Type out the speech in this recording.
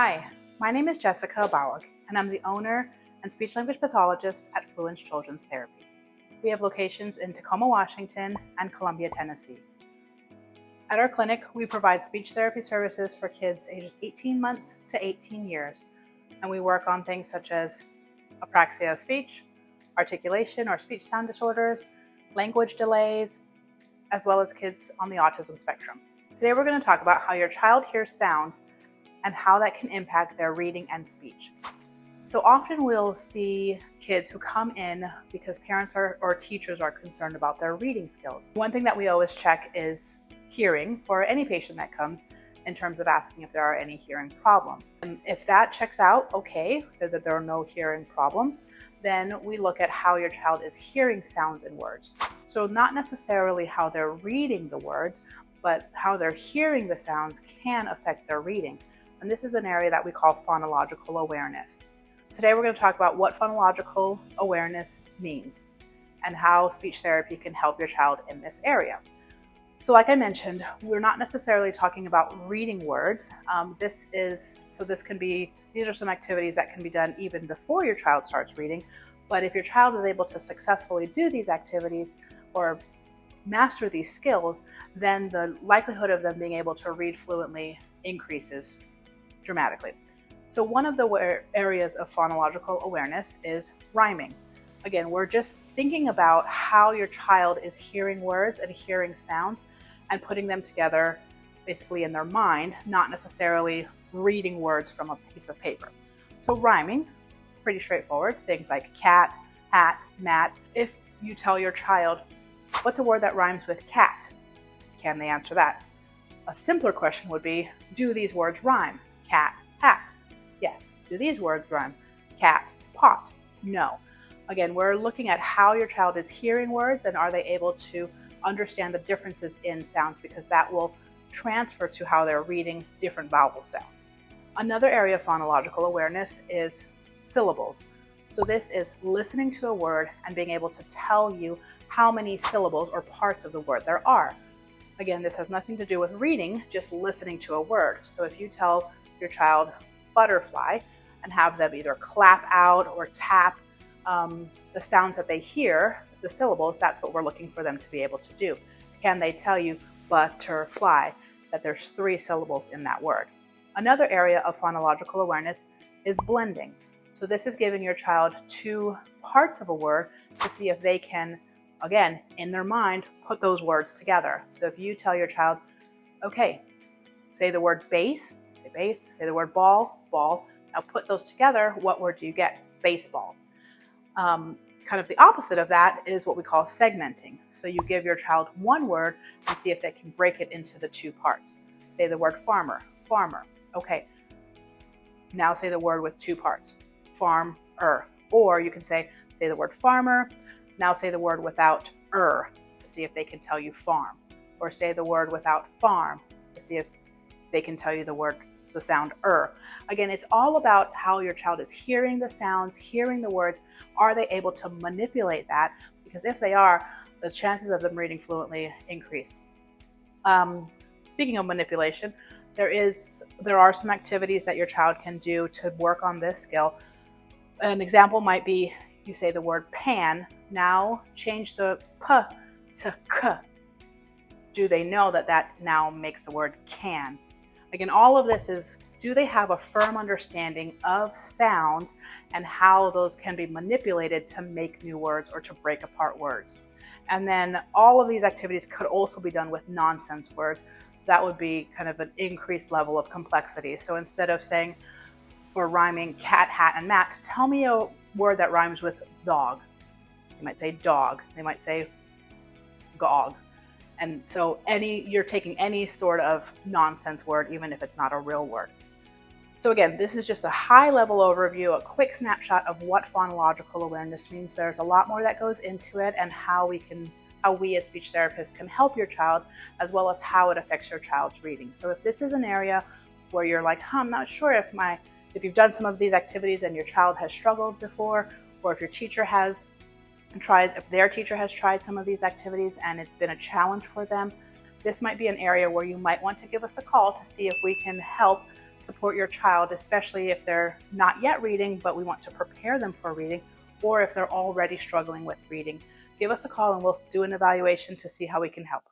Hi, my name is Jessica Abawag, and I'm the owner and speech-language pathologist at Fluens Children's Therapy. We have locations in Tacoma, Washington, and Columbia, Tennessee. At our clinic, we provide speech therapy services for kids ages 18 months to 18 years, and we work on things such as apraxia of speech, articulation or speech sound disorders, language delays, as well as kids on the autism spectrum. Today we're going to talk about how your child hears sounds and how that can impact their reading and speech. So often we'll see kids who come in because parents or teachers are concerned about their reading skills. One thing that we always check is hearing for any patient that comes, in terms of asking if there are any hearing problems. And if that checks out, okay, that there are no hearing problems, then we look at how your child is hearing sounds and words. So not necessarily how they're reading the words, but how they're hearing the sounds can affect their reading. And this is an area that we call phonological awareness. Today we're going to talk about what phonological awareness means and how speech therapy can help your child in this area. So like I mentioned, we're not necessarily talking about reading words. These are some activities that can be done even before your child starts reading. But if your child is able to successfully do these activities or master these skills, then the likelihood of them being able to read fluently increases dramatically. So one of the areas of phonological awareness is rhyming. Again, we're just thinking about how your child is hearing words and hearing sounds and putting them together basically in their mind, not necessarily reading words from a piece of paper. So rhyming, pretty straightforward, things like cat, hat, mat. If you tell your child, what's a word that rhymes with cat? Can they answer that? A simpler question would be, do these words rhyme? Cat, hat. Yes. Do these words rhyme? Cat, pot. No. Again, we're looking at how your child is hearing words and are they able to understand the differences in sounds, because that will transfer to how they're reading different vowel sounds. Another area of phonological awareness is syllables. So this is listening to a word and being able to tell you how many syllables or parts of the word there are. Again, this has nothing to do with reading, just listening to a word. So if you tell your child butterfly and have them either clap out or tap the sounds that they hear, the syllables, that's what we're looking for them to be able to do. Can they tell you butterfly, that there's 3 syllables in that word? Another area of phonological awareness is blending. So this is giving your child 2 parts of a word to see if they can, again, in their mind, put those words together. So if you tell your child, okay, say the word base, say base, say the word ball, ball. Now put those together, what word do you get? Baseball. Kind of the opposite of that is what we call segmenting. So you give your child one word and see if they can break it into the 2 parts. Say the word farmer, farmer. Okay, now say the word with 2 parts, farm-er. Or you can say the word farmer, now say the word without er to see if they can tell you farm. Or say the word without farm to see if they can tell you the sound er. Again, it's all about how your child is hearing the sounds, hearing the words. Are they able to manipulate that? Because if they are, the chances of them reading fluently increase. Speaking of manipulation, there are some activities that your child can do to work on this skill. An example might be, you say the word pan, now change the p to k. Do they know that now makes the word can? Again, all of this is, do they have a firm understanding of sounds and how those can be manipulated to make new words or to break apart words? And then all of these activities could also be done with nonsense words. That would be kind of an increased level of complexity. So instead of saying, for rhyming cat, hat, and mat, tell me a word that rhymes with zog. They might say dog. They might say gog. And so you're taking any sort of nonsense word, even if it's not a real word. So again, this is just a high-level overview, a quick snapshot of what phonological awareness means. There's a lot more that goes into it, and how we as speech therapists can help your child, as well as how it affects your child's reading. So if this is an area where you're like, I'm not sure if you've done some of these activities and your child has struggled before, or if your teacher has if their teacher has tried some of these activities and it's been a challenge for them, this might be an area where you might want to give us a call to see if we can help support your child, especially if they're not yet reading, but we want to prepare them for reading, or if they're already struggling with reading. Give us a call and we'll do an evaluation to see how we can help.